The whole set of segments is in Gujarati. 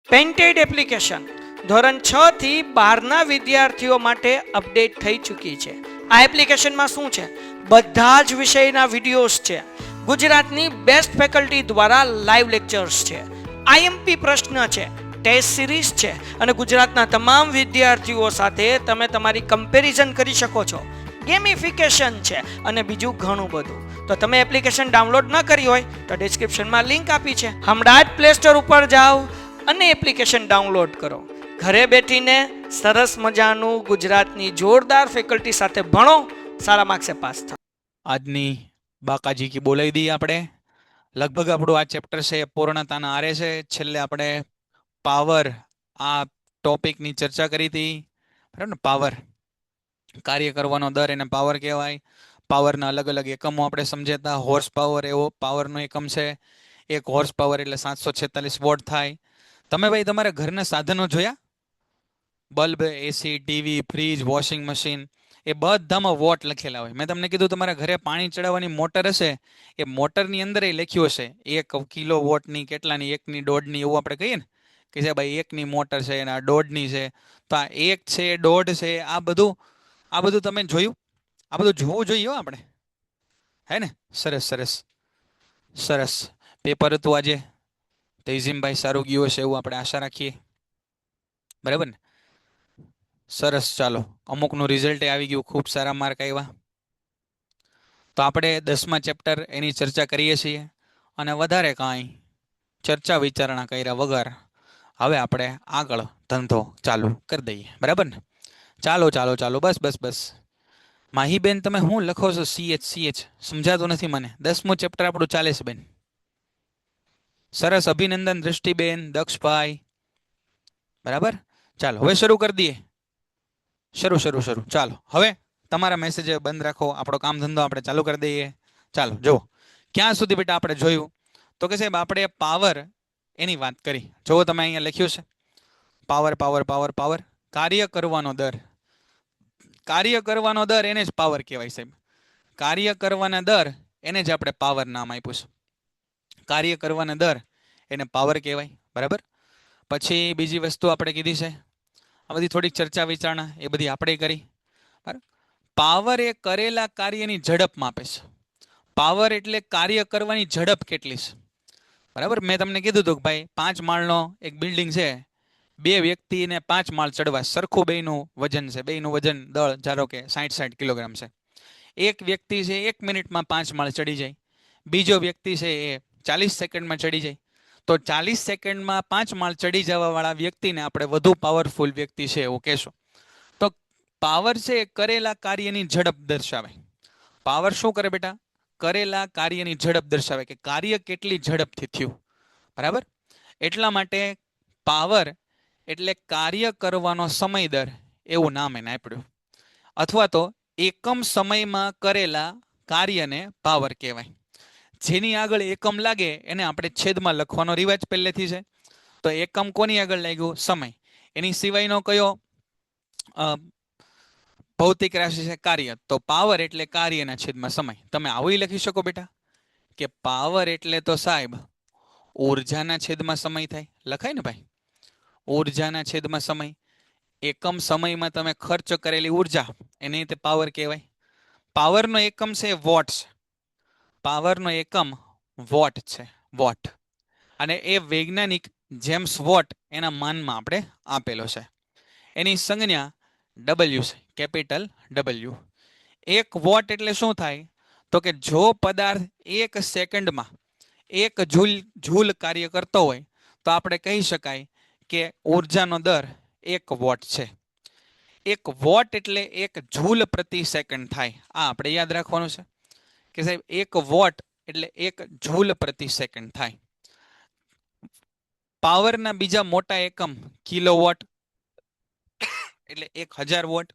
પેન્ટેડ એપ્લિકેશન ધોરણ 6 થી 12ના વિદ્યાર્થીઓ માટે અપડેટ થઈ ચૂકી છે. આ એપ્લિકેશનમાં શું છે? બધા જ વિષયના વિડીયોઝ છે. ગુજરાતની બેસ્ટ ફેકલ્ટી દ્વારા લાઈવ લેક્ચર્સ છે. આઈએમપી પ્રશ્ન છે, ટેસ્ટ સિરીઝ છે અને ગુજરાતના તમામ વિદ્યાર્થીઓ સાથે તમે તમારી કમ્પેરિઝન કરી શકો છો. ગેમિફિકેશન છે અને બીજું ઘણું બધું. તો તમે એપ્લિકેશન ડાઉનલોડ ન કરી હોય તો ડિસ્ક્રિપ્શનમાં લિંક આપી છે. હમણાં જ પ્લે સ્ટોર ઉપર જાઓ અને એપ્લિકેશન ડાઉનલોડ કરો. ઘરે બેઠીને સરસ મજાનું ગુજરાતની જોરદાર ફેકલ્ટી સાથે ભણો, સારા માર્ક્સે પાસ થાઓ. આજની બાકાજી કી બોલાવી દઈએ આપણે. લગભગ આપણું આ ચેપ્ટર છે પૂર્ણતાના આરે છે. છેલ્લે આપણે પાવર આ ટોપિકની ચર્ચા કરી હતી, બરાબર ને? પાવર, કાર્ય કરવાનો દર, એને પાવર કહેવાય. પાવરના અલગ અલગ એકમો આપણે સમજ્યા. હોર્સ પાવર એવો પાવરનો એકમ છે. 1 હોર્સ પાવર એટલે 746 વોટ થાય. તમે ભાઈ તમારા ઘરના સાધનો જોયા? બલ્બ, એસી, ટીવી, ફ્રીજ, વોશિંગ મશીન, એ બધામાં વોટ લખેલા હોય. મેં તમને કીધું તમારા ઘરે પાણી ચડાવવાની મોટર હશે, એ મોટરની અંદર લખ્યું હશે 1 કિલો વોટની, કેટલાની, 1ની, 1.5ની, એવું આપણે કહીએ ને કે છે ભાઈ 1ની મોટર છે અને આ 1.5ની છે. તો આ 1 છે, 1.5 છે, આ બધું તમે જોયું? આ બધું જોવું જોઈએ આપણે, હે ને? સરસ સરસ સરસ. પેપર હતું આજે, તૈઝીમભાઈ સારું ગયું હશે એવું આપણે આશા રાખીએ, બરાબર ને? સરસ, ચાલો. અમુકનું રિઝલ્ટ આવી ગયું, ખૂબ સારા માર્ક આવ્યા. તો આપણે 10મા ચેપ્ટર એની ચર્ચા કરીએ છીએ અને વધારે કાંઈ ચર્ચા વિચારણા કર્યા વગર હવે આપણે આગળ ધંધો ચાલુ કરી દઈએ, બરાબર ને? ચાલો ચાલો ચાલો, બસ બસ બસ. માહીબેન, તમે શું લખો છો? CH સમજાતું નથી મને. 10મું ચેપ્ટર આપણું ચાલે છે બેન. સરસ, અભિનંદન દૃષ્ટિબેન, દક્ષભાઈ, બરાબર. ચાલો હવે શરૂ કરી દઈએ. શરૂ. ચાલો હવે તમારા મેસેજ બંધ રાખો, આપણો કામ ધંધો આપણે ચાલુ કરી દઈએ. ચાલો જુઓ, ક્યાં સુધી બેટા આપણે જોયું? તો કે સાહેબ આપણે પાવર એની વાત કરી. જુઓ તમે અહીંયા લખ્યું છે પાવર પાવર પાવર પાવર, કાર્ય કરવાનો દર. કાર્ય કરવાનો દર એને જ પાવર કહેવાય સાહેબ. કાર્ય કરવાના દર એને જ આપણે પાવર નામ આપ્યું છે. કાર્ય કરવાના દર એને પાવર કહેવાય, બરાબર. પછી બીજી વસ્તુ આપણે કીધી છે, આ બધી થોડીક ચર્ચા વિચારણા એ બધી આપણે કરી, બરાબર. પાવર એ કરેલા કાર્યની ઝડપ માપે છે. પાવર એટલે કાર્ય કરવાની ઝડપ કેટલી છે, બરાબર. મેં તમને કીધું હતું કે ભાઈ 5 માળનો એક બિલ્ડિંગ છે, 2 વ્યક્તિને 5 માળ ચડવા, સરખું બેયનું વજન છે, બેયનું વજન દળ ધારો કે 60 કિલોગ્રામ છે. એક વ્યક્તિ છે 1 મિનિટમાં 5 માળ ચડી જાય, બીજો વ્યક્તિ છે એ 40 સેકન્ડમાં ચડી જાય. તો 40 સેકન્ડમાં 5 માળ ચડી જવા વાળા વ્યક્તિને આપણે વધુ પાવરફુલ વ્યક્તિ છે એવું કહેશું. તો પાવર છે એ કરેલા કાર્યની ઝડપ દર્શાવે. પાવર શું કરે બેટા? કરેલા કાર્યની ઝડપ દર્શાવે, કે કાર્ય કેટલી ઝડપથી થયું, બરાબર. એટલા માટે પાવર એટલે કાર્ય કરવાનો સમય દર, એવું નામ એને આપ્યું. અથવા તો એકમ સમયમાં કરેલા કાર્યને પાવર કહેવાય. જેની આગળ એકમ લાગે એને આપણે છેદમાં લખવાનો રિવાજ પહેલેથી છે. તો એકમ કોની આગળ લાગ્યું? સમય. એની સિવાયનો કયો ભૌતિક રાશિ છે? કાર્ય. તો પાવર એટલે કાર્યના છેદમાં સમય. તમે આવું લખી શકો બેટા કે પાવર એટલે તો સાહેબ ઉર્જાના છેદમાં સમય થાય. લખાય ને ભાઈ? ઉર્જાના છેદમાં સમય. એકમ સમયમાં તમે ખર્ચ કરેલી ઉર્જા, એને તે પાવર કહેવાય. પાવરનો એકમ છે વોટ છે. પાવરનો એકમ વોટ છે, વોટ. અને એ વૈજ્ઞાનિક જેમ્સ વોટ એના માનમાં આપણે આપેલો છે. એની સંજ્ઞા ડબલ્યુ છે, કેપિટલ ડબલ્યુ. 1 વોટ એટલે શું થાય? તો કે જો પદાર્થ 1 સેકન્ડમાં 1 જૂલ કાર્ય કરતો હોય તો આપણે કહી શકાય કે ઉર્જાનો દર 1 વોટ છે. 1 વોટ એટલે 1 જૂલ પ્રતિ સેકન્ડ થાય. આ આપણે યાદ રાખવાનું છે કે સાહેબ 1 વોટ એટલે 1 જૂલ પ્રતિ સેકન્ડ થાય. પાવરના બીજા મોટા એકમ કિલોવોટ એટલે 1000 વોટ.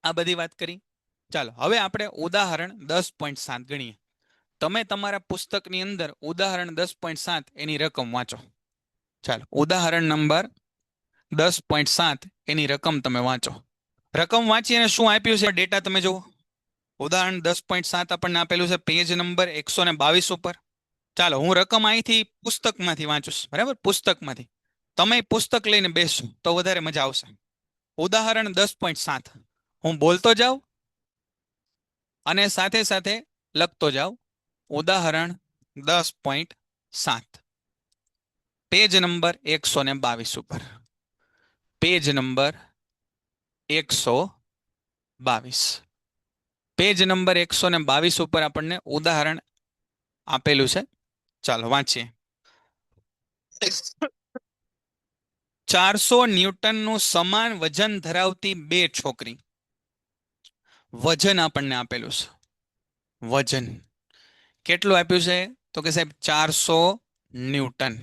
આ બધી વાત કરી. ચાલો હવે આપણે ઉદાહરણ 10.7 ગણીએ. તમે તમારા પુસ્તકની અંદર ઉદાહરણ 10.7 એની રકમ વાંચો. ચાલો, ઉદાહરણ નંબર 10.7 એની રકમ તમે વાંચો. રકમ વાંચી અને શું આપ્યું છે ડેટા તમે જુઓ. ઉદાહરણ 10.7 આપણને આપેલું છે પેજ નંબર 122 ઉપર. ચાલો હું રકમ અહીંથી પુસ્તકમાંથી વાંચું, બરાબર? પુસ્તકમાંથી તમે પુસ્તક લઈને બેસો તો વધારે મજા આવશે. ઉદાહરણ 10.7 હું બોલતો જાઉં અને સાથે સાથે લખતો જાઉં. ઉદાહરણ 10.7 પેજ નંબર 122 ઉપર. પેજ નંબર 122 પેજ નંબર 122 ઉપર આપણને ઉદાહરણ આપેલું છે. ચાલો વાંચીએ. 400 ન્યૂટનનું સમાન વજન ધરાવતી બે છોકરી. વજન આપણને આપેલું છે. વજન કેટલું આપ્યું છે? તો કે સાહેબ 400 ન્યૂટન.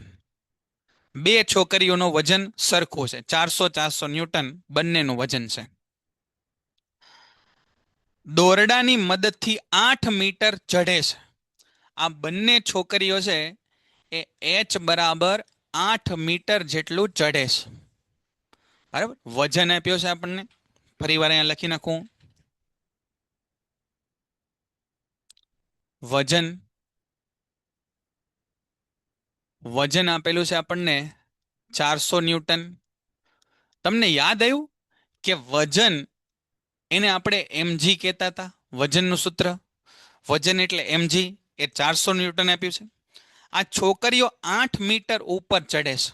બે છોકરીઓનું વજન સરખું છે. 400 ન્યૂટન બંનેનું વજન છે. દોરડાની મદદથી 8 મીટર ચઢે છે. આ બંને છોકરીઓ છે એ h બરાબર 8 મીટર જેટલું ચઢે છે. બરાબર, વજન આપ્યો છે આપણને. ફરી વાર અહીંયા લખી નાખું. વજન આપેલું છે આપણને 400 ન્યૂટન. તમને યાદ આવ્યું કે વજન એને આપણે mg કહેતા હતા. વજનનું સૂત્ર વજન એટલે mg, એ 400 ન્યૂટન આપ્યું છે. આ છોકરીઓ 8 મીટર ઉપર ચડે છે.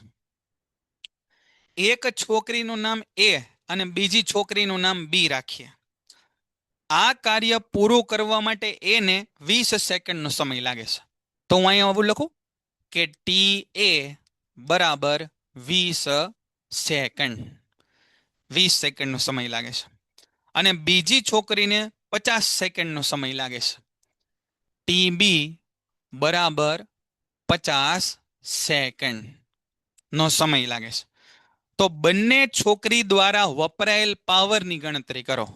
એક છોકરીનું નામ A અને બીજી છોકરીનું નામ B રાખીએ. આ કાર્ય પૂરું કરવા માટે એને 20 સેકન્ડનો સમય લાગે છે. તો હું અહીંયા આવું લખું કે TA બરાબર 20 સેકન્ડ. 20 સેકન્ડનો સમય લાગે છે. અને બીજી છોકરીને 50 સેકન્ડનો સમય લાગે છે. TB બરાબર 50 સેકન્ડનો સમય લાગે છે. તો બંને છોકરી દ્વારા વપરાયેલ પાવરની ગણતરી કરો.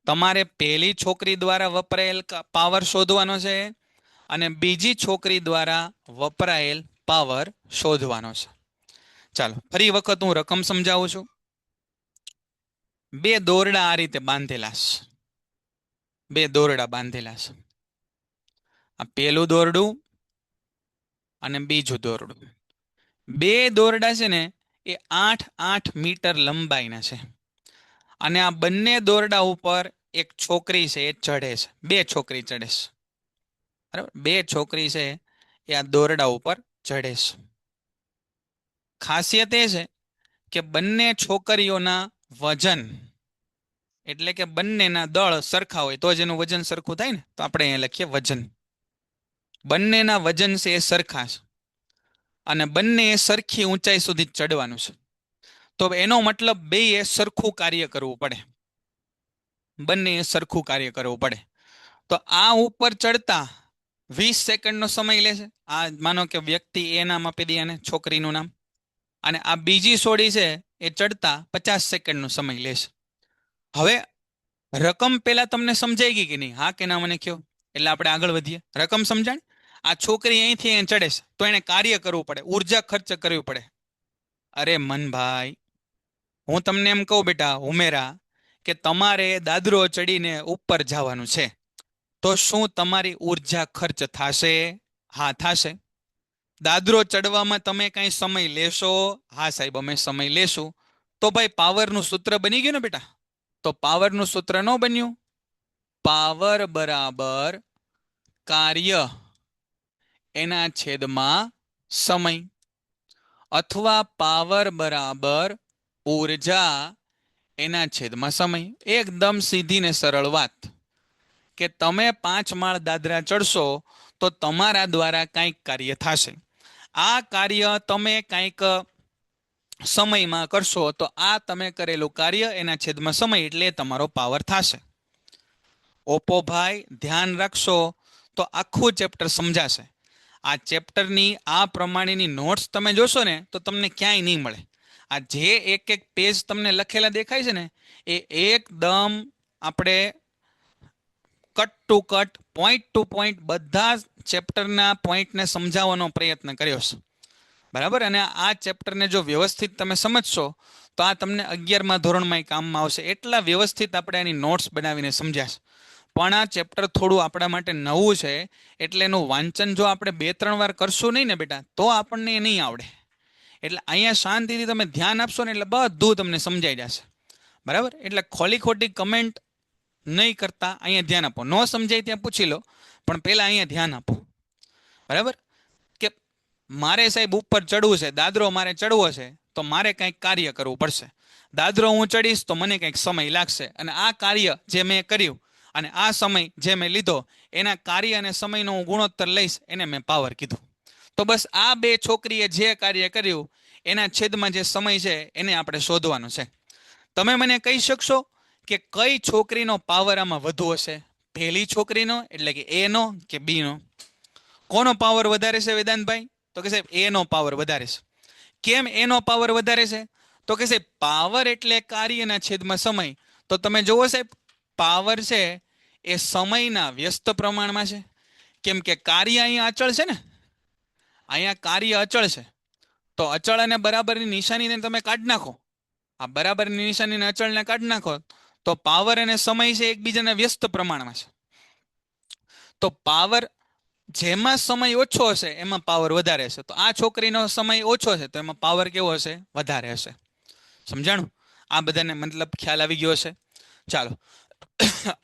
તમારે પહેલી છોકરી દ્વારા વપરાયેલ પાવર શોધવાનો છે અને બીજી છોકરી દ્વારા વપરાયેલ પાવર શોધવાનો છે. ચાલો ફરી વખત હું રકમ સમજાવું છું. બે દોરડા આ રીતે બાંધેલા છે. બે દોરડા બાંધેલા છે. આ પહેલું દોરડું અને બીજું દોરડું. બે દોરડા છે ને એ 8 મીટર લંબાઈના છે. અને આ બંને દોરડા ઉપર એક છોકરી છે એ ચઢે છે. બે છોકરી ચઢે છે. બરાબર, બે છોકરી છે એ આ દોરડા ઉપર ચઢે છે. ખાસિયત એ છે કે બંને છોકરીઓના વજન એટલે કે બંનેના દળ સરખા હોય તો જ એનું વજન સરખું થાય ને. તો આપણે અહીંયા લખીએ વજન. બંનેના વજન છે એ સરખા છે અને બંને સરખી ઊંચાઈ સુધી ચડવાનું છે. તો એનો મતલબ બેએ સરખું કાર્ય કરવું પડે. બંને સરખું કાર્ય કરવું પડે. તો આ ઉપર ચડતા 20 સેકન્ડનો સમય લેશે. આ માનો કે વ્યક્તિ એ નામ આપી દે અને છોકરીનું નામ. અને આ બીજી સોડી છે એ ચડતા 50 સેકન્ડનો સમય લેશે. હવે રકમ પહેલા તમને સમજાઈ ગઈ કે નહીં? હા કે ના મને કહો, એટલે આપણે આગળ વધીએ. રકમ સમજાણ. આ છોકરી અહીંથી અહીં ચડે છે તો એને કાર્ય કરવું પડે, ઉર્જા ખર્ચ કરવી પડે. અરે મનભાઈ, હું તમને એમ કહું બેટા ઉમેરા કે તમારે દાદરો ચડીને ઉપર જવાનું છે તો શું તમારી ઉર્જા ખર્ચ થશે? હા થશે. દાદરો ચડવામાં તમે કઈ સમય લેશો? હા સાહેબ અમે સમય લેશું. તો ભાઈ પાવરનું સૂત્ર બની ગયું ને બેટા? તો પાવરનું સૂત્ર ન બન્યું. પાવર બરાબર કાર્ય એના છેદમાં સમય, અથવા પાવર બરાબર ઉર્જા એના છેદમાં સમય. એકદમ સીધી ને સરળ વાત કે તમે 5 માળ દાદરા ચડશો તો તમારા દ્વારા કંઈક કાર્ય થશે. આ કાર્ય તમે કંઈક સમયમાં કરશો તો આ તમે કરેલું કાર્ય એના છેદમાં સમય એટલે તમારો પાવર થશે. ઓપો ભાઈ ધ્યાન રાખશો તો આખું ચેપ્ટર સમજાશે. આ ચેપ્ટરની આ પ્રમાણેની નોટ્સ તમે જોશો ને તો તમને ક્યાંય નહીં મળે. આ જે એક એક પેજ તમને લખેલા દેખાય છે ને એ એકદમ આપણે cut to cut, point to point બધા ચેપ્ટરના પોઈન્ટને સમજાવવાનો પ્રયત્ન કર્યો છે. બરાબર. અને આ ચેપ્ટરને જો વ્યવસ્થિત તમે સમજશો તો આ તમને 11મા ધોરણમાં કામમાં આવશે. એટલા વ્યવસ્થિત આપણે એની નોટ્સ બનાવીને સમજ્યા છે. પણ આ ચેપ્ટર થોડું આપણા માટે નવું છે એટલે એનું વાંચન જો આપણે 2-3 વાર કરશું નહીં ને બેટા તો આપણને એ નહીં આવડે. એટલે અહીંયા શાંતિથી તમે ધ્યાન આપશો ને એટલે બધું તમને સમજાઈ જશે. બરાબર? એટલે ખોલી ખોટી કમેન્ટ નહીં કરતા અહીંયા ધ્યાન આપો. ન સમજાય ત્યાં પૂછી લો, પણ પહેલા અહીંયા ધ્યાન આપો. બરાબર? કે મારે સાહેબ ઉપર ચડવું છે, દાદરો મારે ચડવો છે, તો મારે કંઈક કાર્ય કરવું પડશે. દાદરો હું ચડીશ તો મને કંઈક સમય લાગશે, અને આ કાર્ય જે મેં કર્યું અને આ સમય જે મેં લીધો એના કાર્ય અને સમયનો હું ગુણોત્તર લઈશ, એને મેં પાવર કીધું. તો બસ આ બે છોકરીએ જે કાર્ય કર્યું એના છેદમાં જે સમય છે એને આપણે શોધવાનો છે. તમે મને કહી શકશો કે કઈ છોકરીનો પાવર આમાં વધુ હશે? પહેલી છોકરીનો એટલે કે એ નો કે બી નો? કોનો પાવર વધારે છે વેદાંતભાઈ? તો કે સાહેબ એ નો પાવર વધારે છે. કેમ એનો પાવર વધારે છે? તો કે સાહેબ પાવર એટલે કાર્યના છેદમાં સમય. તો તમે જુઓ સાહેબ, પાવર છે એ સમયના વ્યસ્ત પ્રમાણમાં છે. કેમ કે કાર્ય અહીંયા અચળ છે ને, અહીંયા કાર્ય અચળ છે. તો અચળ અને બરાબરની નિશાનીને તમે કાઢી નાખો, આ બરાબરની નિશાનીને અચળને કાઢી નાખો, તો પાવર અને સમય છે એકબીજાના વ્યસ્ત પ્રમાણમાં છે. તો પાવર જેમાં સમય ઓછો હશે એમાં પાવર વધારે હશે. તો આ છોકરીનો સમય ઓછો છે તો એમાં પાવર કેવો હશે? વધારે હશે. સમજાણું? આ બધાને મતલબ ખ્યાલ આવી ગયો હશે. ચાલો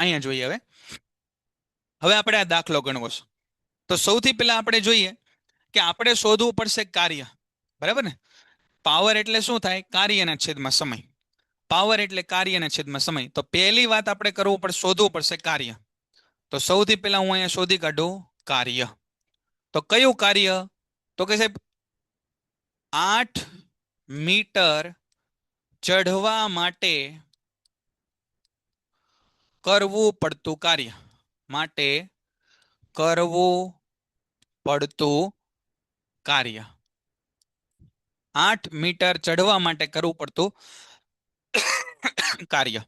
અહીંયા જોઈએ. હવે આપણે આ દાખલો ગણવો છે. તો સૌથી પહેલા આપણે જોઈએ કે આપણે શોધવું પડશે કાર્ય. બરાબર ને? પાવર એટલે શું થાય? કાર્યના છેદમાં સમય. પાવર એટલે કાર્યના છેદમાં સમય. તો પહેલી વાત આપણે કરવું પડશે, શોધવું પડશે કાર્ય. તો સૌથી પહેલા હું અહીંયા શોધી કાઢું કાર્ય. તો કયું કાર્ય? તો કે સાહેબ 8 મીટર ચઢવા માટે કરવું પડતું કાર્ય. માટે કરવું પડતું કાર્ય. 8 મીટર ચઢવા માટે કરવું પડતું કાર્ય.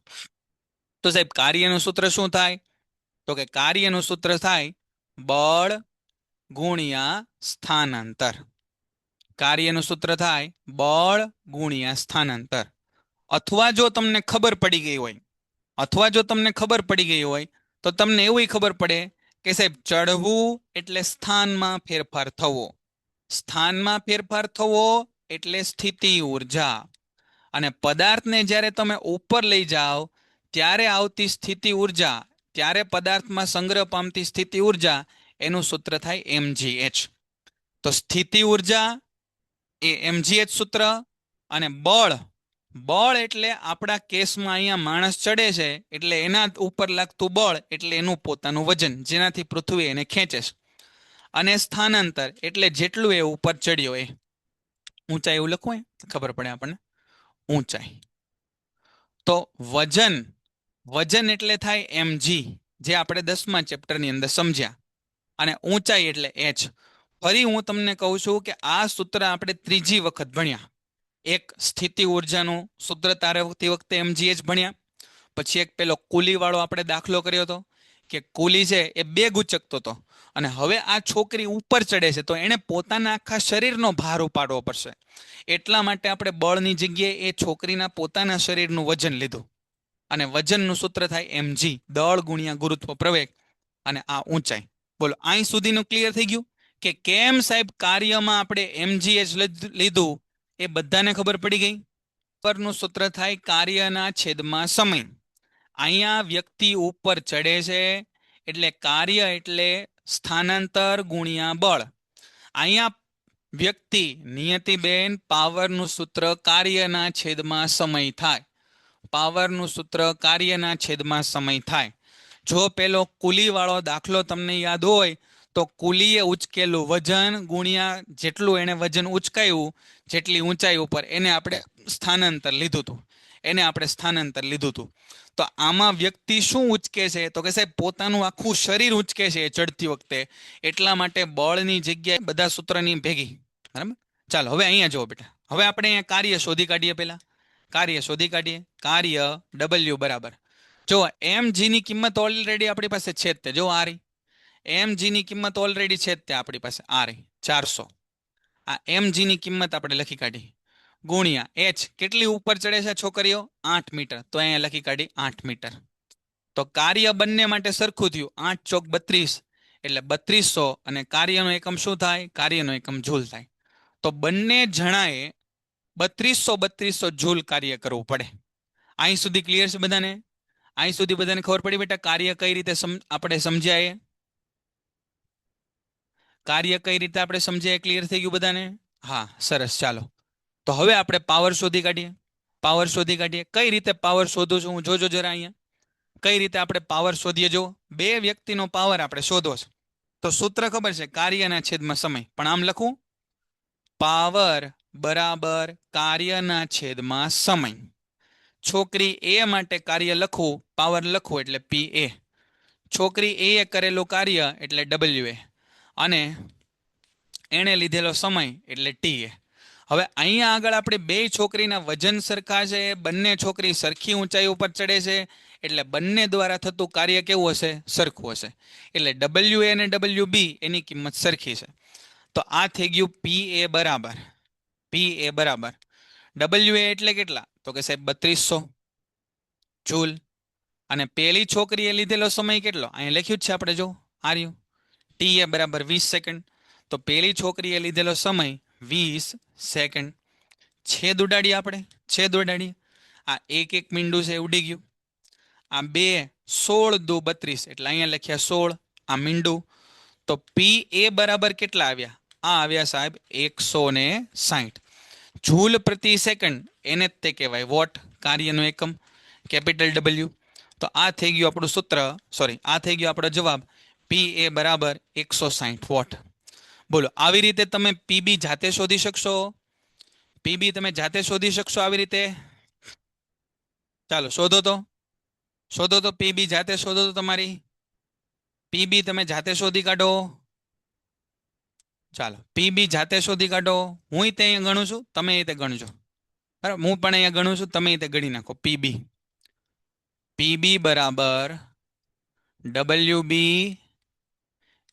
તો સાહેબ કાર્યનું સૂત્ર શું થાય? તો કે કાર્યનું સૂત્ર થાય બળ ગુણ્યા સ્થાનાંતર. કાર્યનું સૂત્ર થાય બળ ગુણ્યા સ્થાનાંતર. અથવા જો તમને ખબર પડી ગઈ હોય, તો તમને એવું ખબર પડે કે સાહેબ ચઢવું એટલે સ્થાનમાં ફેરફાર થવો, સ્થાનમાં ફેરફાર થવો એટલે સ્થિતિ ઉર્જા, અને પદાર્થને જ્યારે તમે ઉપર લઈ જાઓ ત્યારે આવતી સ્થિતિ ઉર્જા, ત્યારે પદાર્થમાં સંગ્રહ પામતી સ્થિતિ ઉર્જા, એનું સૂત્ર થાય mgh. તો સ્થિતિ ઉર્જા એ mgh સૂત્ર, અને બળ એટલે આપણા કેસમાં અહીંયા માણસ ચડે છે એટલે એના ઉપર લાગતું બળ એટલે એનું પોતાનું વજન, જેનાથી પૃથ્વી એને ખેંચે છે. અને સ્થાનાંતર એટલે જેટલું એ ઉપર ચડ્યો એ ઊંચાઈ, એવું લખવું ખબર પડે આપણને, ઊંચાઈ. તો વજન એટલે થાય mg, જે આપણે 10મા ચેપ્ટરની અંદર સમજ્યા, અને ઊંચાઈ એટલે h. ફરી હું તમને કહું છું કે આ સૂત્ર આપણે ત્રીજી વખત ભણ્યા. એક સ્થિતિ ઉર્જાનું સૂત્ર તારવતી વખતે mgh ભણ્યા. પછી એક પેલો કુલીવાળો આપણે દાખલો કર્યો હતો કે કુલી છે એ 2 ઉચકતો હતો, અને હવે આ છોકરી ઉપર ચડે છે તો એણે પોતાના આખા શરીરનો ભાર ઉપાડવો પડશે. એટલા માટે આપણે બળની જગ્યાએ એ છોકરીના પોતાના શરીરનું વજન લીધું, અને વજનનું સૂત્ર થાય mg, દળ ગુણ્યા ગુરુત્વ પ્રવેગ, અને આ ઊંચાઈ. બોલો, અહીં સુધીનું ક્લિયર થઈ ગયું કે કેમ સાહેબ કાર્યમાં આપણે mgh લીધું? એ બધાને ખબર પડી ગઈ. પરનું સૂત્ર થાય કાર્યના છેદમાં સમય. અહીંયા વ્યક્તિ ઉપર ચડે છે એટલે કાર્ય એટલે સ્થાનાંતર ગુણ્યા બળ. અહીંયા વ્યક્તિ નિયતિબેન પાવરનું સૂત્ર કાર્યના છેદમાં સમય થાય. પાવરનું સૂત્ર કાર્યના છેદમાં સમય થાય. જો પેલો કુલીવાળો દાખલો તમને યાદ હોય તો કુલીએ ઉચકેલું વજન ગુણ્યા જેટલું એને વજન ઉચકાયું, જેટલી ઊંચાઈ ઉપર, એને આપણે સ્થાનાંતર લીધું હતું. તો આમાં વ્યક્તિ શું ઉચકે છે? તો કે સાહેબ પોતાનું આખું શરીર ઉચકે છે ચડતી વખતે. એટલા માટે બળની જગ્યાએ બધા સૂત્રની ભેગી. બરાબર? ચાલો હવે અહીંયા જુઓ બેટા. હવે આપણે અહીંયા કાર્ય શોધી કાઢીએ. પહેલા કાર્ય W બરાબર, જો mg ની કિંમત ઓલરેડી આપણી પાસે છે જ તે. જો આ રહી mg ની કિંમત ઓલરેડી છે જ તે આપણી પાસે, આ રહી 400. આ mg ની કિંમત આપણે લખી કાઢી, ગુણ્યા h, કેટલી ઉપર ચડે છે છોકરીઓ? 8 મીટર. તો અહીંયા લખી કાઢી 8 મીટર. તો કાર્ય બંને માટે સરખું થયું, 8 ચોક 32 એટલે 3200, અને કાર્યનો એકમ શું થાય? કાર્યનો એકમ જૂલ થાય. તો બંને જણાએ 3200 જૂલ કાર્ય કરવું પડે. અહીં સુધી ક્લિયર છે બધાને? અહીં સુધી બધાને ખબર પડી બેટા કાર્ય કઈ રીતે આપણે સમજ્યા? કાર્ય કઈ રીતે આપણે સમજ્યા? ક્લિયર થઈ ગયું બધાને? હા, સરસ. ચાલો તો હવે આપણે પાવર શોધી કાઢીએ. પાવર શોધી કાઢીએ. કઈ રીતે પાવર શોધું છું હું? જોજો જરા અહીંયા. કઈ રીતે આપણે પાવર શોધીએ? જો બે વ્યક્તિનો પાવર આપણે શોધવો છે તો સૂત્ર ખબર છે, કાર્યના છેદમાં સમય. પણ આમ લખું, પાવર બરાબર કાર્યના છેદમાં સમય. છોકરી એ માટે કાર્ય લખવું, પાવર લખવું એટલે પી એ. છોકરી એ કરેલું કાર્ય એટલે ડબલ્યુ એ, અને એણે લીધેલો સમય એટલે ટી એ. હવે અહીંયા આગળ આપણે બે છોકરીના વજન સરખા છે, બંને છોકરી સરખી ઊંચાઈ ઉપર ચડે છે, એટલે બંને દ્વારા થતું કાર્ય કેવું હશે? સરખું હશે. એટલે ડબલ્યુ એ અને ડબલ્યુ બી એની કિંમત સરખી છે. તો આ થઈ ગયું પી એ બરાબર ડબલ્યુ એ એટલે કેટલા? તો કે સાહેબ 3200 જૂલ. અને પેલી છોકરીએ લીધેલો સમય કેટલો? અહીંયા લખ્યું જ છે આપણે, જો આ રહ્યું, ટી એ બરાબર 20 સેકન્ડ. તો પેલી છોકરીએ લીધેલો સમય 20 સેકન્ડ. છેદ ઉડાડીએ આપણે, છેદ ઉડાડીએ. આ એક મીંડું છે ઉડી ગયું. આ 2 16 દુ 32 એટલે અહીંયા લખ્યા 16. આ મીંડું. તો પી એ બરાબર કેટલા આવ્યા? આ આવ્યા સાહેબ 160 જૂલ પ્રતિ સેકન્ડ. એને જ તે કહેવાય વોટ, કાર્યનો એકમ, કેપિટલ ડબલ્યુ. તો આ થઈ ગયું આપણું સૂત્ર, સોરી, આ થઈ ગયો આપણો જવાબ. પી એ બરાબર 160 વોટ. બોલો, આવી રીતે તમે પીબી જાતે શોધી શકશો? પીબી તમે જાતે શોધી શકશો આવી રીતે? ચાલો શોધો તો પીબી જાતે શોધો તો તમારી પીબી તમે જાતે શોધી કાઢો. ચાલો પીબી જાતે શોધી કાઢો. હું તે અહીંયા ગણું છું, તમે તે ગણજો. બરાબર, હું પણ અહીંયા ગણું છું, તમે તે ગણી નાખો. પીબી બરાબર ડબલ્યુ બી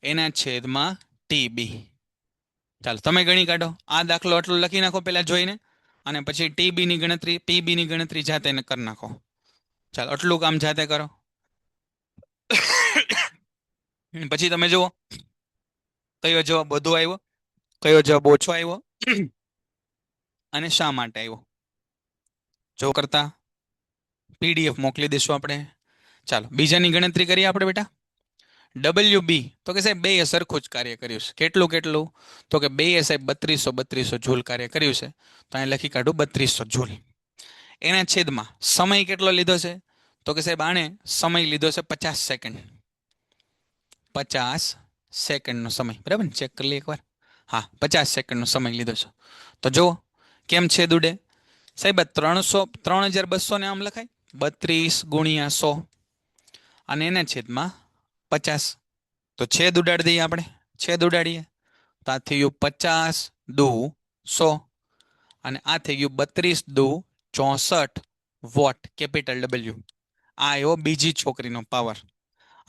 એના છેદમાં ટીબી. ચાલો તમે ગણી કાઢો. આ દાખલો આટલું લખી નાખો પહેલા જોઈને, અને પછી ટીબીની ગણતરી, પીબીની ગણતરી જાતે કરી નાખો. ચાલો આટલું કામ જાતે કરો. પછી તમે જુઓ કયો જવાબ વધુ આવ્યો, કયો જવાબ ઓછો આવ્યો, અને શા માટે આવ્યો. જો કરતા પીડીએફ મોકલી દઈશું આપણે. ચાલો બીજાની ગણતરી કરીએ આપણે બેટા. ડબલ્યુ બી તો કે સાહેબ બે સરખું જ કાર્ય કર્યું છે. કેટલું? તો કે બે સાહેબ 3200 જૂલ કાર્ય કર્યું છે. તો અહીં લખી કાઢું 3200 જૂલ. એના છેદમાં સમય કેટલો લીધો છે? તો કે સાહેબ આણે સમય લીધો છે 50 સેકન્ડ. 50 સેકન્ડનો સમય, બરાબર ને? ચેક કરી લઈએ એકવાર. હા, 50 સેકન્ડનો સમય લીધો છે. તો જુઓ કેમ છેદ ઉડે સાહેબ. 3200 ને આમ લખાય 32 ગુણ્યા 100, અને એના છેદમાં 50. તો છેદ ઉડાડી દઈએ આપણે, છેદ ઉડાડીએ તો આ થઈ ગયું 50 દુ 100, અને આ થઈ ગયું 32 દુ 64 વોટ, કેપિટલ ડબલ્યુ. આ એવો બીજી છોકરીનો પાવર.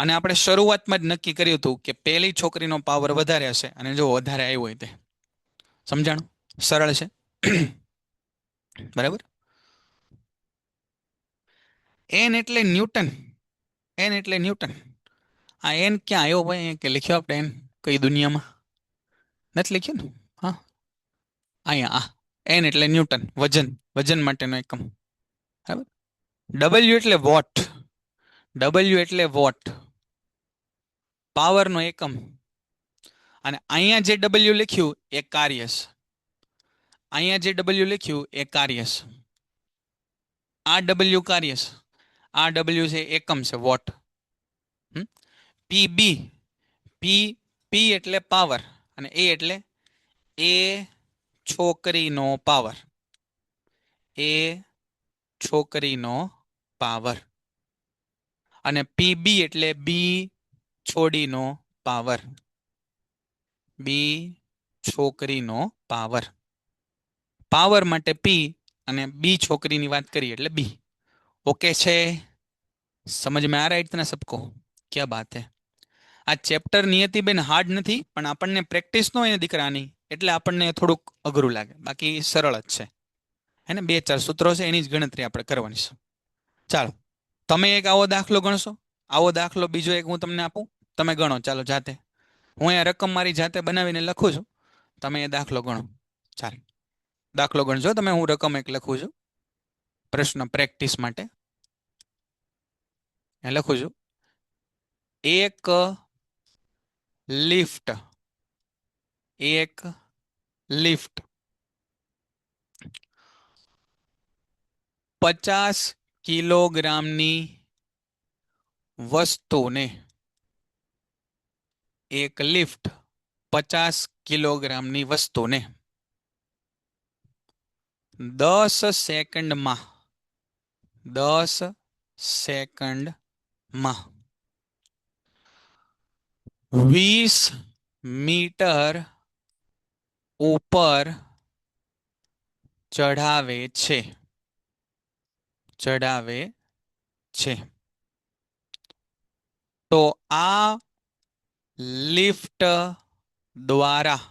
અને આપણે શરૂઆતમાં જ નક્કી કર્યું હતું કે પહેલી છોકરીનો પાવર વધારે હશે, અને જો વધારે આવ્યો હોય તે. સમજાણું? સરળ છે. બરાબર. એન એટલે ન્યૂટન. એન એટલે ન્યૂટન. આ એન ક્યાં આવ્યો ભાઈ? કે લખ્યો આપણે એન કઈ દુનિયામાં? નથી લખ્યું ને? હા, અહીંયા આ એન એટલે ન્યૂટન, વજન, વજન માટેનો એકમ. બરાબર. ડબલ્યુ એટલે વોટ. ડબલ્યુ એટલે વોટ, પાવરનો એકમ. અને અહીંયા જે ડબલ્યુ લખ્યું એ કાર્ય છે. અહીંયા જે ડબલ્યુ લખ્યું એ કાર્ય છે. આ ડબલ્યુ કાર્ય છે, આ ડબલ્યુ છે એકમ છે, વોટ. પીબી, પી એટલે પાવર, અને એ એટલે એ છોકરીનો પાવર. એ છોકરીનો પાવર. અને પીબી એટલે બી છોડીનો પાવર. બી છોકરીનો પાવર. પાવર માટે પી અને બી છોકરીની વાત કરીએ એટલે બી. ઓકે છે? સમજ में आ रहा है इतना सबको? क्या बात है. આ ચેપ્ટર નિયતિબેન હાર્ડ નથી, પણ આપણને પ્રેક્ટિસ ન હોય ને દીકરાની, એટલે આપણને થોડુંક અઘરું લાગે. બાકી સરળ જ છે. હે ને? 2-4 સૂત્રો છે, એની જ ગણતરી આપણે કરવાની છે. ચાલો તમે એક આવો દાખલો ગણશો. આવો દાખલો બીજો એક હું તમને આપું, તમે ગણો. ચાલો જાતે. હું અહીંયા રકમ મારી જાતે બનાવીને લખું છું, તમે એ દાખલો ગણો. ચાલ દાખલો ગણજો તમે, હું રકમ એક લખું છું પ્રશ્ન પ્રેક્ટિસ માટે. લખું છું, એક લિફ્ટ, એક લિફ્ટ 50 કિલોગ્રામની વસ્તુને, એક લિફ્ટ 50 કિલોગ્રામની વસ્તુને 10 સેકન્ડમાં 10 સેકન્ડમાં 20 મીટર ઉપર ચઢાવે છે, ચઢાવે છે. તો આ લિફ્ટ દ્વારા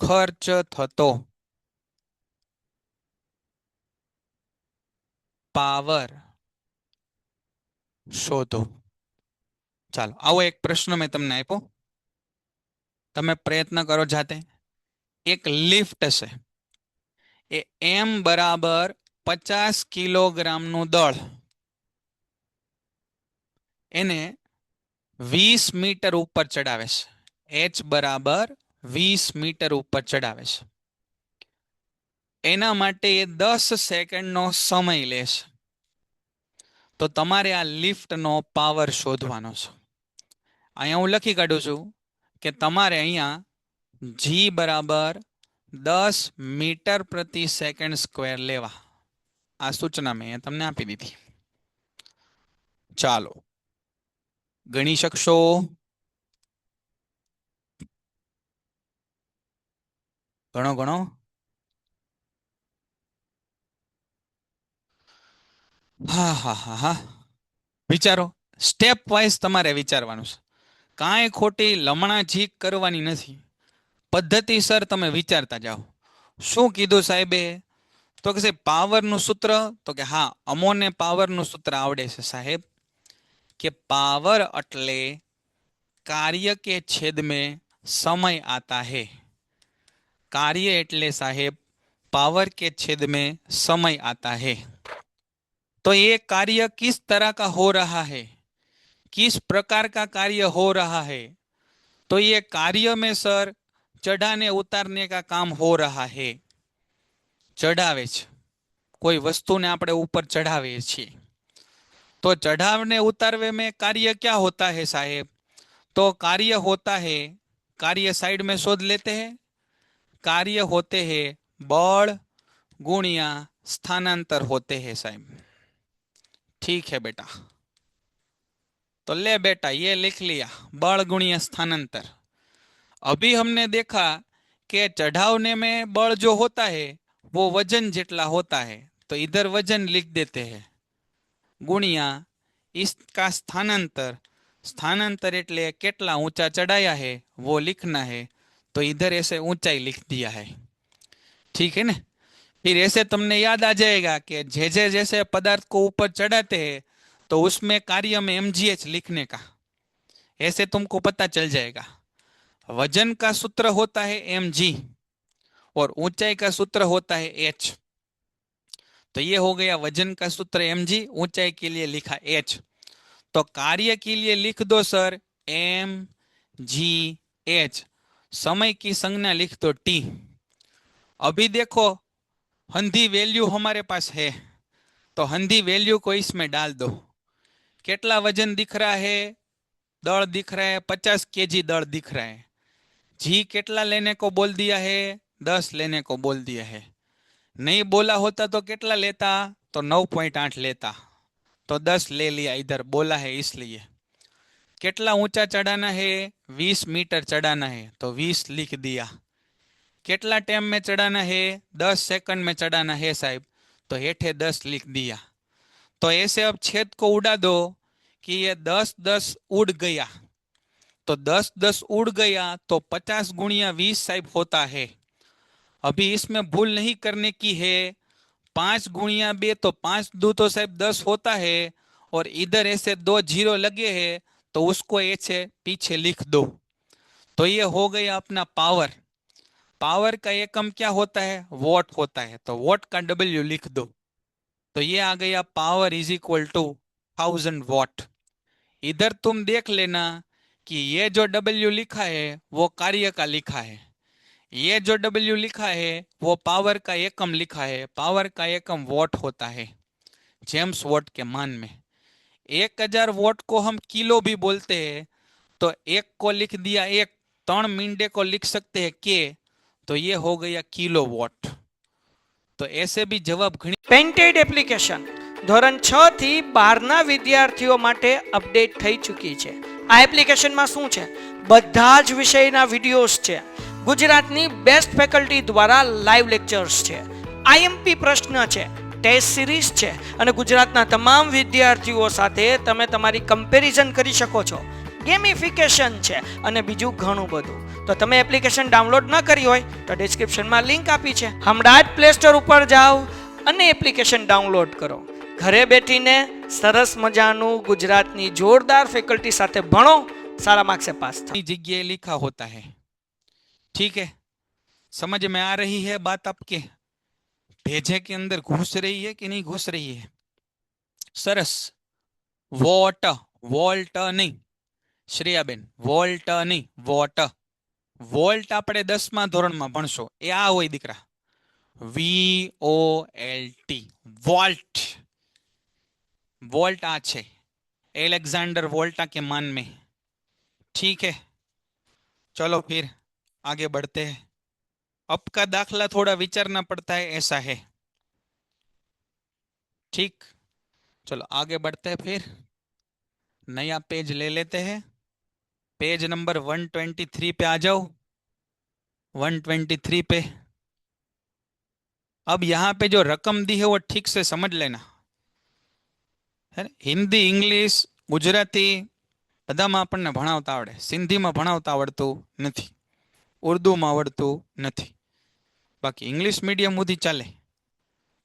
ખર્ચ થતો પાવર શોધો. ચાલો આવો એક પ્રશ્ન મેં તમને આપ્યો, તમે પ્રયત્ન કરો જાતે. એક લિફ્ટ છે, એ એમ બરાબર 50 કિલોગ્રામનું દળ એને 20 મીટર ઉપર ચડાવે છે. એચ બરાબર 20 મીટર ઉપર ચડાવે છે. એના માટે એ 10 સેકન્ડનો સમય લેશે. તો તમારે આ લિફ્ટનો પાવર શોધવાનો છે. અહીંયા હું લખી કાઢું છું કે તમારે અહીંયા જી બરાબર 10 મીટર પ્રતિ સેકન્ડ સ્ક્વેર લેવા. આ સૂચના મેં તમને આપી દીધી. ચાલો ગણી શકશો? ગણો ગણો. હા હા હા હા, વિચારો. સ્ટેપ વાઇઝ તમારે વિચારવાનું છે, કાંઈ ખોટી લમણા ઝીક કરવાની નથી. પદ્ધતિસર તમે વિચારતા જાઓ. શું કીધું સાહેબે? તો કે સાહેબ પાવરનું સૂત્ર, તો કે હા અમોને પાવરનું સૂત્ર આવડે છે સાહેબ, કે पावर એટલે कार्य के छेद में समय आता है. कार्य એટલે साहेब पावर के छेद में समय आता है. तो ये कार्य किस तरह का हो रहा है, किस प्रकार का कार्य हो रहा है? तो ये कार्य में सर चढ़ाने उतारने का काम हो रहा है. चढ़ावे छे, कोई वस्तु ने આપણે ઉપર ચઢાવીએ છીએ. तो चढ़ावने उतारवे में कार्य क्या होता है साहेब? तो कार्य होता है, कार्य साइड में शोध लेते हैं, कार्य होते हैं बल गुणिया स्थानांतर होते हैं साहब. ठीक है बेटा, तो ले बेटा ये लिख लिया, बल गुणिया स्थानांतर. अभी हमने देखा कि चढ़ावने में बल जो होता है वो वजन जितना होता है, तो इधर वजन लिख देते हैं, गुणिया इसका स्थानांतर, स्थानांतर एटले केटला ऊंचा चढ़ाया है वो लिखना है, तो इधर ऐसे ऊंचाई लिख दिया है. ठीक है ना? फिर ऐसे तुमने याद आ जाएगा कि जैसे पदार्थ को ऊपर चढ़ाते हैं तो उसमें कार्य में mgh लिखने का, ऐसे तुमको पता चल जाएगा. वजन का सूत्र होता है mg और ऊंचाई का सूत्र होता है h. तो ये हो गया वजन का सूत्र mg, ऊंचाई के लिए लिखा h. तो कार्य के लिए लिख दो सर mgh, समय की संज्ञा लिख दो t. अभी देखो हंधी वैल्यू हमारे पास है, तो हंधी वैल्यू को इसमें डाल दो. कितना वजन दिख रहा है? दड़ दिख रहा है 50 kg दड़ दिख रहा है. जी कितना लेने को बोल दिया है? 10 लेने को बोल दिया है. नहीं बोला होता तो कितना लेता? तो 9.8 लेता, तो 10 ले लिया, इधर बोला है इसलिए. कितना ऊंचा चढ़ाना है? 20 मीटर चढ़ाना है, तो 20 लिख दिया. कितना टाइम में चढ़ाना है? 10 सेकंड में चढ़ाना है साहब, तो हेठे 10 लिख दिया. तो ऐसे अब छेद को उड़ा दो कि ये 10-10 उड़ गया, तो 10-10 उड़ गया तो 50 गुणिया 20 साहब होता है. अभी इसमें भूल नहीं करने की है, 5 गुणिया 2 तो 5 दो तो साहब 10 होता है, और इधर ऐसे 2 जीरो लगे हैं तो उसको ऐसे पीछे लिख दो. तो ये हो गया अपना पावर। पावर का एकम क्या होता है? वॉट होता है। तो वॉट का डब्ल्यू लिख दो, तो ये आ गया power is equal to 1000 watt. इधर तुम देख लेना कि ये जो डब्ल्यू लिखा है वो कार्य का लिखा है, ये जो डब्ल्यू लिखा है वो पावर का एकम लिखा है। पावर का एकम वॉट होता है जेम्स वॉट के मान में। 1000 वॉट को हम किलो भी बोलते हैं, तो एक को लिख दिया एक, 3 मींडे को लिख सकते हैं के, तो ये हो गया किलो वॉट। तो ऐसे भी जवाब घણી પેન્ટેડ એપ્લિકેશન ધોરણ 6 થી 12ના વિદ્યાર્થીઓ માટે અપડેટ થઈ ચૂકી છે. આ એપ્લિકેશનમાં શું છે? બધા જ વિષયના વિડીયોઝ છે. ગુજરાતની બેસ્ટ ફેકલ્ટી દ્વારા લાઈવ લેક્ચર્સ છે, આઈએમપી પ્રશ્ન છે, ટેસ્ટ સિરીઝ છે અને ગુજરાતના તમામ વિદ્યાર્થીઓ સાથે તમે તમારી કમ્પેરિઝન કરી શકો છો. ગેમિફિકેશન છે અને બીજું ઘણું બધું. તો તમે એપ્લિકેશન ડાઉનલોડ ન કરી હોય તો ડિસ્ક્રિપ્શનમાં લિંક આપી છે, હમણાં જ પ્લે સ્ટોર ઉપર જાઓ અને એપ્લિકેશન ડાઉનલોડ કરો. ઘરે બેઠીને સરસ મજાનું ગુજરાતની જોરદાર ફેકલ્ટી સાથે ભણો, सारा मार्क्स से पास था. जगह लिखा होता है। ठीक है, समझ में आ रही है बात आपके? भेजे के अंदर घुस रही है कि नहीं घुस रही है? सरस। वोट, वोल्ट नहीं श्रेयाबेन, वोल्ट नहीं वोट। वोल्ट આપણે 10મા ધોરણમાં ભણશો, એ આ હોય દીકરા, VOLT, वोल्ट। वोल्ट आ છે एलेक्जेंडर वोल्टा के मान में। ठीक है, चलो फिर आगे बढ़ते हैं। अब का दाखला थोड़ा विचारना पड़ता है, ऐसा है। ठीक, चलो आगे बढ़ते हैं। फिर नया पेज ले लेते हैं। पेज नंबर 123 पे आ जाओ। 123 पे अब यहाँ पे जो रकम दी है वो ठीक से समझ लेना है ने? हिंदी, इंग्लिश, गुजराती बधामां आपणने भणावता आवडे, सिंधी में भणावता आवडतुं नथी, उर्दू में आवडतुं नथी। बाकी इंग्लिश मीडियम सुधी चले,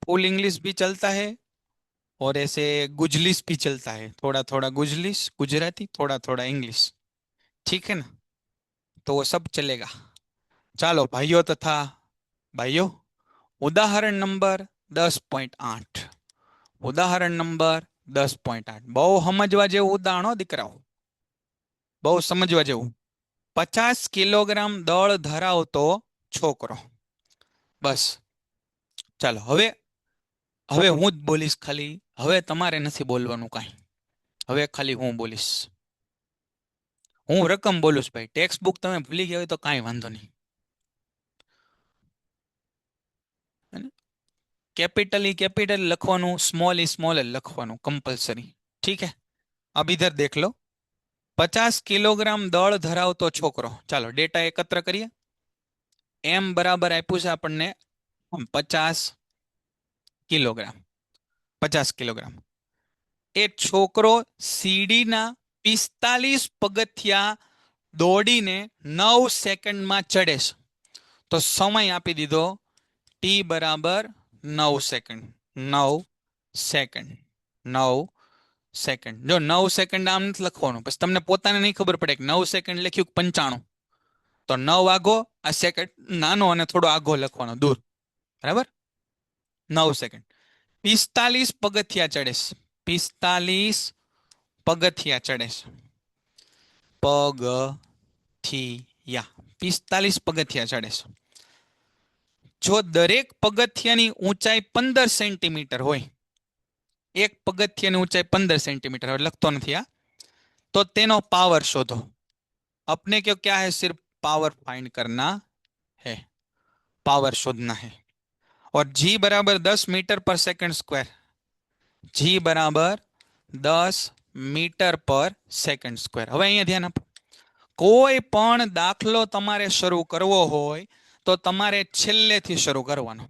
फुल इंग्लिश भी चलता है और ऐसे गुजलिस भी चलता है, थोड़ा थोड़ा गुजलिस गुजराती, थोड़ा थोड़ा इंग्लिश। ठीक है ना? तो वो सब चलेगा। चलो भाइयों तथा भाइयों, उदाहरण नंबर 10.8, उदाहरण नंबर 10.8 बहु समझवा जेवुं उदाहरण हो दीकराओ, बहु समझवा जेवुं। 50 किलोग्राम दळ धरावतो छोकरो। बस चलो हवे हवे हूँ ज बोलीश खाली, हवे तमारे नथी बोलवानुं कांई, हवे खाली हूँ बोलीश। हूँ रकम बोलूश भाई, टेक्स्ट बुक तमे भूली गया हो तो कांई वांधो नहीं। कैपिटल ई कैपिटल लखवानुं, स्मॉल ई स्मॉल लखवानुं कंपलसरी। ठीक है, अब इधर देख लो, 50 किलोग्राम दळ धरावतो छोकरो। चलो डेटा एकत्र करिए। एम बराबर आप्युं छे आपणने 50 किलोग्राम, 50 किलोग्राम। ए छोकरो सीढ़ी ना 45 पगथिया दौड़ीने 9 सेकंड में चढ़े छे, तो समय आपी दीधो टी बराबर 9 सेकंड, 9 सेकंड, 9 सेकंड। जो 9 सेकंड आम नहीं लखवानुं, पछी तमने पोताने नहीं खबर पड़े कि 9 सेकंड लख्युं 95, तो 9 आगो, आ सेकंड नानो अने थोड़ो आगो लखवानो दूर, बराबर? 9 सेकंड। 45 पगथिया चढ़े, 45 पगथिया चढ़े, पगथिया 45 पगथिया चढ़े। जो दरेक पगथियानी ऊंचाई 15 सेंटीमीटर होय, एक पगथियानी ऊंचाई 15 सेंटीमीटर लखतो नथी आ, तो तेनो पावर शोधो। अपने क्यों क्या है, सिर्फ पावर फाइंड करना है, पावर शोधना है। और जी बराबर 10 मीटर पर सेकंड स्क्वायर, जी बराबर 10 मीटर पर सेकंड स्क्वायर। हवे अहींया ध्यान आपो, कोई पण दाखलो तमारे शरू करवो होय तो तमारे छेल्लेथी शरू करवानो,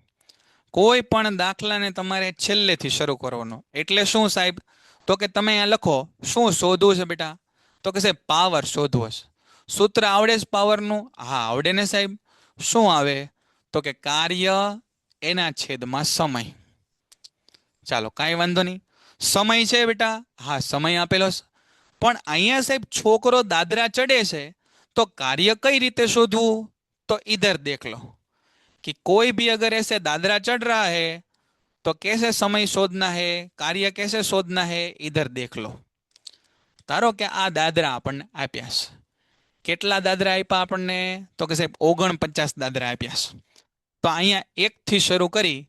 कोई पण दाखलाने तमारे छेल्लेथी शरू करवानो। एटले शुं साहेब, तो के तमे अहींया लखो शुं शोधवुं छे बेटा, तो के साहेब पावर शोधवो छे। सूत्र आवडे छे पावरनुं? हाँ आवडे ने साहेब। शुं आवे, तो के कार्य एना छेदमां समय। चालो कांई वांधो नहीं, समय छे बेटा, हाँ समय आपेलो छे, पण अहींया साहेब छोकरो दादरा चढ़े छे तो कार्य कई रीते शोधવું? तो इधर देख लो कि कोई भी अगर ऐसे दादरा चढ़ रहा है तो कैसे समय शोधना है, कार्य कैसे शोधना है, इधर देख लो। ધારો કે આ દાદરા આપણને આપ્યા છે. કેટલા દાદરા આપ્યા આપણને? તો કે સાહેબ 49 દાદરા આપ્યા છે. તો અહીંયા 1 થી શરૂ કરી,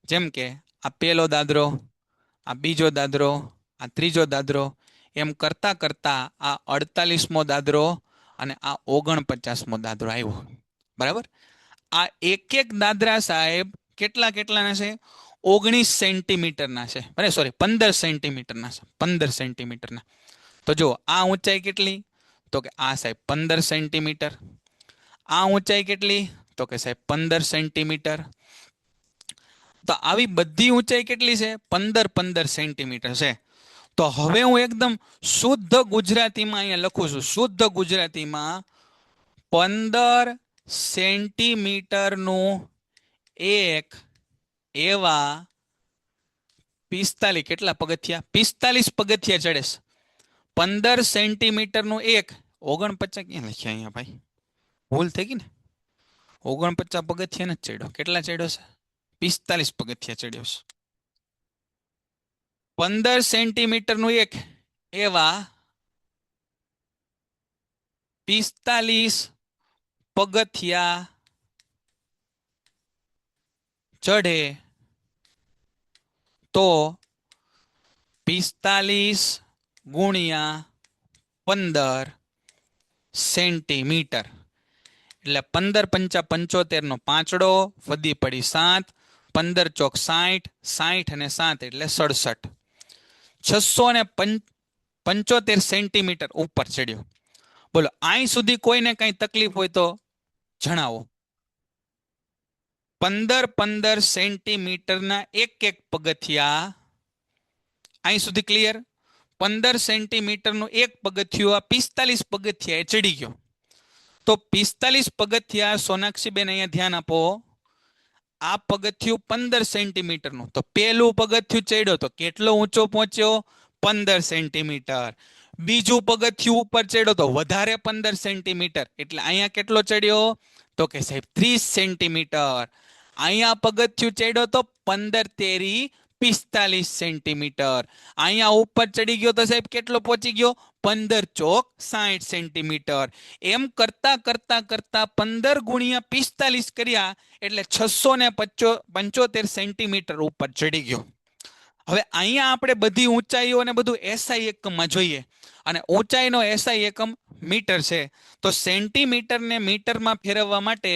જેમ કે આ પહેલો દાદરો, આ બીજો દાદરો, આ ત્રીજો દાદરો, એમ કરતા કરતા આ 48મો દાદરો અને આ 49મો દાદરો આવ્યો. બરાબર? આ એક એક દાદરા સાહેબ કેટલા કેટલાના છે? 19 સેન્ટીમીટરના છે. અરે સોરી, 15 સેન્ટીમીટરના છે. 15 સેન્ટીમીટરના. તો જો આ ઊંચાઈ કેટલી? તો કે આ સાહેબ 15 સેન્ટીમીટર. આ ઊંચાઈ કેટલી? તો કે સાહેબ 15 સેન્ટીમીટર. તો આવી બધી ઊંચાઈ કેટલી છે? 15 સેન્ટીમીટર છે. તો હવે હું એકદમ શુદ્ધ ગુજરાતીમાં અહીંયા લખું છું. શુદ્ધ ગુજરાતીમાં 15 સેન્ટીમીટરનું એક એવા 45 કેટલા પગથિયા? 45 પગથિયા ચડે છે. 15 સેન્ટીમીટરનું એક 49 ક્યાં લખ્યા અહીંયા ભાઈ? ભૂલ થઈ ગઈ ને. 49 પગથિયા નથી ચડ્યો. કેટલા ચડ્યો છે? 45 પગથિયા ચડ્યો છે. 15 સેન્ટીમીટરનું એક એવા 45 પગથિયા ચઢે તો 45 ગુણ્યા 15 સેન્ટીમીટર એટલે 15 પંચા 75 નો પાંચડો, વધી પડી 7, 15 ચોક 60, 60 અને 7 એટલે 67. 675 સેન્ટીમીટર ઉપર ચડ્યો. બોલો, અહીં સુધી કોઈને કઈ તકલીફ હોય તો જણાવો. 15 સેન્ટીમીટરના એક એક પગથિયા, અહીં સુધી ક્લિયર? 15 સેન્ટીમીટરનું એક પગથિયું આ 45 પગથિયા ચડી ગયો. તો 45 પગથિયા, સોનાક્ષીબેન અહીંયા ધ્યાન આપો, આ પગથિયું 15 સેન્ટીમીટરનું. તો પહેલું પગથિયું ચડ્યો તો કેટલો ઊંચો પહોંચ્યો? 15 સેન્ટીમીટર. બીજું પગથિયું ઉપર ચડ્યો તો વધારે 15 સેન્ટીમીટર. એટલે અહીંયા કેટલો ચડ્યો? તો કે સાહેબ 30 સેન્ટીમીટર. અહીંયા પગથિયું ચડ્યો તો 15 તેરી 45 સેન્ટીમીટર. અહીંયા ઉપર ચડી ગયો તો સાહેબ કેટલો પહોંચી ગયો? 15 ચોક 60 સેન્ટીમીટર. એમ કરતા કરતા કરતા 15 ગુણ્યા 45 કર્યા એટલે 675 સેન્ટીમીટર ઉપર ચડી ગયો. હવે અહીંયા આપણે બધી ઊંચાઈઓ અને બધું એસઆઈ એકમમાં જોઈએ, અને ઊંચાઈનો એસઆઈ એકમ મીટર છે. તો સેન્ટીમીટરને મીટરમાં ફેરવવા માટે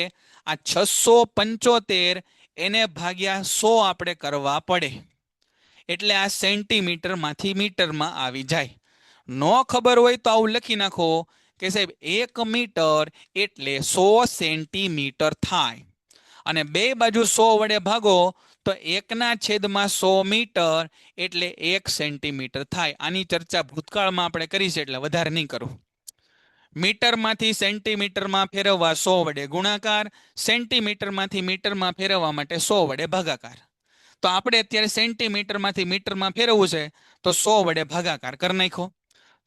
આ 675 એને ભાગ્યા 100 આપણે કરવા પડે. એટલે આ સેન્ટીમીટરમાંથી મીટરમાં આવી જાય. નો ખબર હોય તો આવું લખી નાખો કે સાહેબ 1 મીટર એટલે 100 સેન્ટીમીટર થાય. અને બે બાજુ 100 વડે ભાગો તો 1/100 મીટર એટલે 1 સેન્ટીમીટર થાય. આની ચર્ચા ભૂતકાળમાં આપણે કરી છે એટલે વધારે નહીં કરું. મીટરમાંથી સેન્ટીમીટરમાં ફેરવવા 100 વડે ગુણાકાર, સેન્ટીમીટરમાંથી મીટરમાં ફેરવવા માટે 100 વડે ભાગાકાર. તો આપણે અત્યારે સેન્ટીમીટરમાંથી મીટરમાં ફેરવવું છે તો 100 વડે ભાગાકાર કરી નાખો.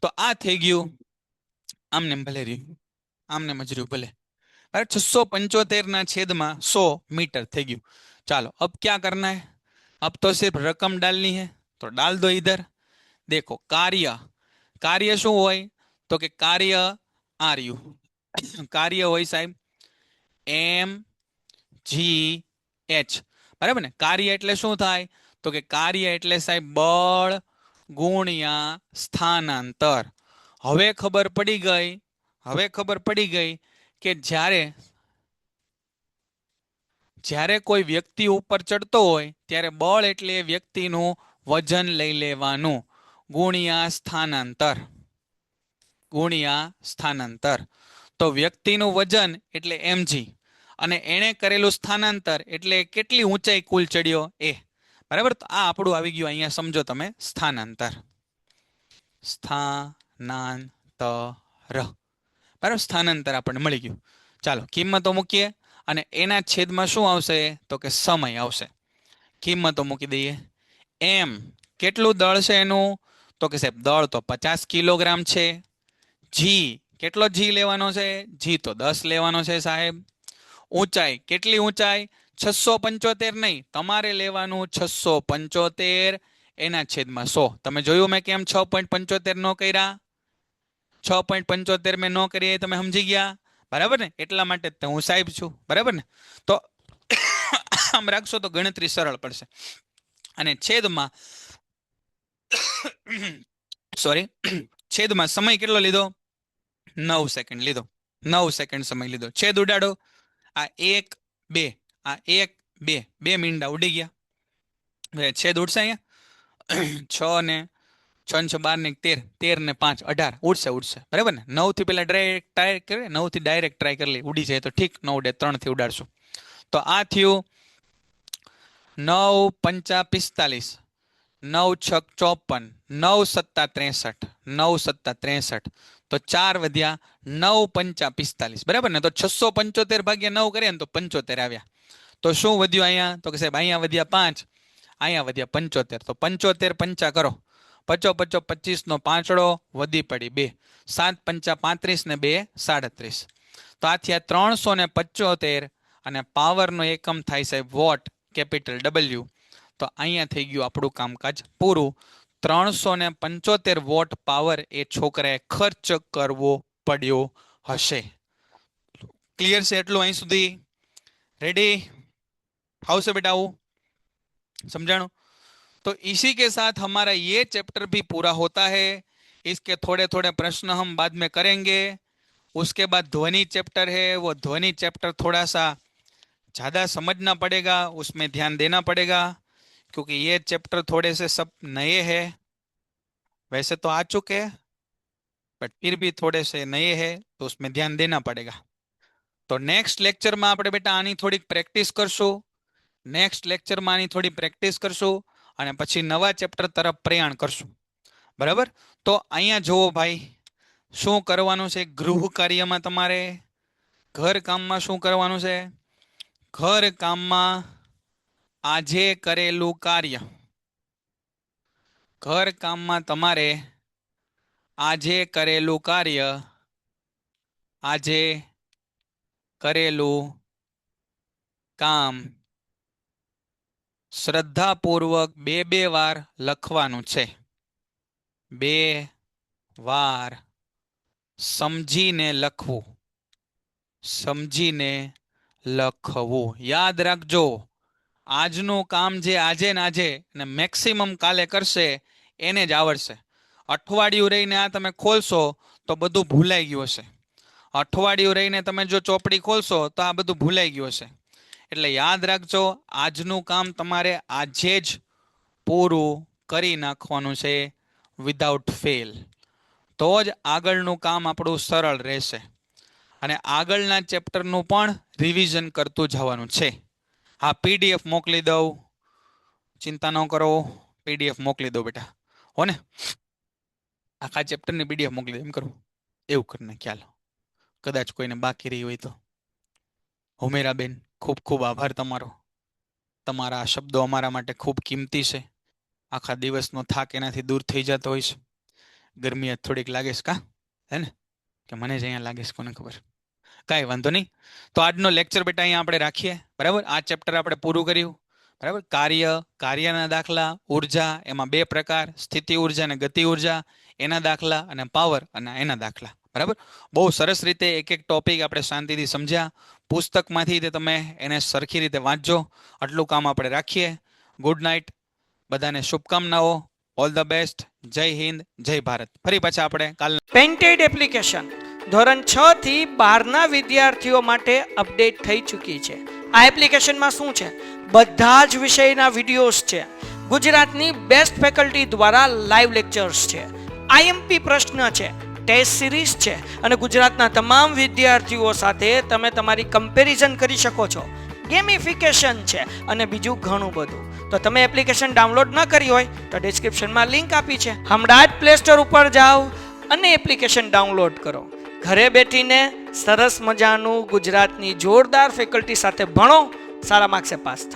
તો આ થઈ ગયું. આમને ભલે રહ્યું, આમને મજર્યું ભલે. 675 ના છેદમાં 100 मीटर થઈ ગયું. चलो अब क्या करना है? अब तो सिर्फ रकम डालनी है, तो डाल दो इधर. देखो कार्य, कार्य शू होय? तो कि कार्य आर यू कार्य होय साहेब mgh. बराबर ने? कार्य एटले शू थाय? तो कि कार्य एटले साहेब बळ गुण્યા સ્થાનાંતર. હવે ખબર પડી ગઈ, હવે ખબર પડી ગઈ કે જ્યારે જ્યારે કોઈ વ્યક્તિ ઉપર ચડતો હોય ત્યારે બળ એટલે વ્યક્તિનું વજન લઈ લેવાનું ગુણ્યા સ્થાનાંતર, ગુણ્યા સ્થાનાંતર. તો વ્યક્તિનું વજન એટલે mg અને એણે કરેલું સ્થાનાંતર એટલે કેટલી ઊંચાઈ કુલ ચડ્યો એ. બરાબર? તો આ આપણું આવી ગયું. અહીંયા સમજો તમે, સ્થાનાંતર, સ્થાનાંતર. બરાબર? સ્થાનાંતર આપણને મળી ગયું. ચાલો કિંમતો મૂકીએ અને એના છેદમાં શું આવશે? તો કે સમય આવશે. કિંમતો મૂકી દઈએ. એમ કેટલું દળ છે એનું? તો કે સાહેબ દળ તો 50 કિલોગ્રામ છે. જી કેટલો જી લેવાનો છે? જી તો 10 લેવાનો છે સાહેબ. ઊંચાઈ, કેટલી ઊંચાઈ? 675 નહીં, તમારે લેવાનું 675 એના છેદમાં 100. તમે જોયું મેં કેમ 6.75 નો કર્યા? 6.75 મેં નો કરીએ, તમે સમજી ગયા, બરાબર ને? એટલા માટે જ હું સાહેબ છું, બરાબર ને? તો આમ રાખશો તો ગણતરી સરળ પડશે. અને છેદમાં સોરી છેદમાં સમય કેટલો લીધો? 9 સેકન્ડ લીધો. 9 સેકન્ડ સમય લીધો. છેદ ઉડાડો. આ 1 2, આ 1 2, 2 મીંડા ઉડી ગયા. છેદ ઉડશે અહીંયા. 6 ને 6 12 ને 13, 13 ને 5 18 ઉડશે, બરાબર ને? 9 થી પેલા ડાયરેક્ટ ટ્રાય કરીએ, 9 થી ડાયરેક્ટ ટ્રાય કરી લઈએ, ઉડી જાય તો ઠીક, ન ઉડે 3 થી ઉડાડશું. તો આ થયું 9 5 45, 9 6 54, 9 7 63, 9 7 63. તો 4 વધ્યા, 9 5 45, બરાબર ને? તો 675 ભાગ્યા 9 કરીએ ને તો 75 આવ્યા. તો શું વધ્યું અહીંયા? તો કે સાહેબ અહીંયા વધ્યા 5, અહીંયા વધ્યા 75. તો 75 પંચા કરો, 55 25 નો પાંચડો વધી પડી 2, 7 5 35 ને 2 37. તો આ થયા 375 અને પાવરનો એકમ થાય સાહેબ વોટ, કેપિટલ W. તો અહીંયા થઈ ગયું આપણું કામકાજ પૂરું. 375 વોટ પાવર એ છોકરાએ ખર્ચ કરવો પડ્યો હશે. ક્લિયર છે એટલું અહીં સુધી? रेडी? हाउ से बेटा वो समझाणो? तो इसी के साथ हमारा ये चैप्टर भी पूरा होता है. इसके थोड़े थोड़े प्रश्न हम बाद में करेंगे. उसके बाद ध्वनि चैप्टर है, वो ध्वनि चैप्टर थोड़ा सा ज़्यादा समझना पड़ेगा, उसमें ध्यान देना पड़ेगा, क्योंकि ये चैप्टर थोड़े से सब नए हैं. वैसे तो आ चुके हैं बट फिर भी थोड़े से नए हैं, तो उसमें ध्यान देना पड़ेगा. तो नेक्स्ट लेक्चर में આપણે બેટા આની થોડીક પ્રેક્ટિસ કરશું. નેક્સ્ટ લેક્ચરમાં આની થોડી પ્રેક્ટિસ કરશું અને પછી નવા ચેપ્ટર તરફ પ્રયાણ કરશું, બરાબર? તો અહીંયા જુઓ ભાઈ, શું કરવાનું છે ગૃહ કાર્યમાં? તમારે ઘર કામમાં શું કરવાનું છે? ઘર કામમાં આજે કરેલું કાર્ય, ઘર કામમાં તમારે આજે કરેલું કાર્ય, આજે કરેલું કામ શ્રદ્ધાપૂર્વક 2 વાર લખવાનું છે. 2 વાર સમજીને લખવું, સમજીને લખવું. યાદ રાખજો, આજનું કામ જે આજે ને આજે ને મેક્સિમમ કાલે કરશે એને જ આવડશે. અઠવાડિયું રહીને આ તમે ખોલશો તો બધું ભૂલાઈ ગયું હશે. અઠવાડિયું રહીને તમે જો ચોપડી ખોલશો તો આ બધું ભૂલાઈ ગયું હશે. એટલે યાદ રાખજો, આજનું કામ તમારે આજે જ પૂરું કરી નાખવાનું છે વિધાઉટ ફેલ. તો જ આગળનું કામ આપણું સરળ રહેશે. અને આગળના ચેપ્ટરનું પણ રિવિઝન કરતું જવાનું છે. હા, PDF મોકલી દઉં, ચિંતા ન કરો, PDF મોકલી દઉં બેટા, હો ને? આખા ચેપ્ટરની PDF મોકલી દઉં, એમ કરું, એવું કરીને ખ્યાલ. કદાચ કોઈને બાકી રહી હોય તો. હુમેરાબેન, ખૂબ ખૂબ આભાર તમારો. તમારા આ શબ્દો અમારા માટે ખૂબ કિંમતી છે. આખા દિવસનો થાક એનાથી દૂર થઈ જતો હોય છે. ગરમી થોડીક લાગે છે કા, હે ને? કે મને જ અહીંયા લાગે છે, કોને ખબર. કાંઈ વાંધો નહીં. તો આજનો લેક્ચર બેટા અહીંયા આપણે રાખીએ, બરાબર? આ ચેપ્ટર આપણે પૂરું કર્યું, બરાબર? કાર્ય, કાર્યના દાખલા, ઉર્જા, એમાં 2 પ્રકાર, સ્થિતિ ઉર્જા અને ગતિ ઉર્જા, એના દાખલા, અને પાવર અને એના દાખલા, બરાબર? બહુ સરસ રીતે એક એક ટોપિક આપણે શાંતિથી સમજ્યા. પુસ્તકમાંથી તે તમે એને સરખી રીતે વાંચજો. આટલું કામ આપણે રાખીએ. ગુડ નાઇટ, બધાને શુભકામનાઓ. All the best. જય હિન્દ, જય ભારત. ફરી પાછા આપણે કાલ. પેન્ટેડ એપ્લિકેશન ધોરણ 6 થી 12ના વિદ્યાર્થીઓ માટે અપડેટ થઈ ચૂકી છે. આ એપ્લિકેશનમાં શું છે? બધા જ વિષયના વિડીયોઝ છે. ગુજરાતની બેસ્ટ ફેકલ્ટી દ્વારા લાઈવ લેક્ચર્સ છે. IMP પ્રશ્ન છે, ટેસ્ટ સિરીઝ છે, અને ગુજરાતના તમામ વિદ્યાર્થીઓ સાથે તમે તમારી કમ્પેરિઝન કરી શકો છો. ગેમિફિકેશન છે અને બીજું ઘણું બધું. તો તમે એપ્લિકેશન ડાઉનલોડ ન કરી હોય તો ડિસ્ક્રિપ્શનમાં લિંક આપી છે. હમણાં જ પ્લે સ્ટોર ઉપર જાઓ અને એપ્લિકેશન ડાઉનલોડ કરો. ઘરે બેઠીને સરસ મજાનું ગુજરાતની જોરદાર ફેકલ્ટી સાથે ભણો, સારા માર્ક્સે પાસ થાઓ.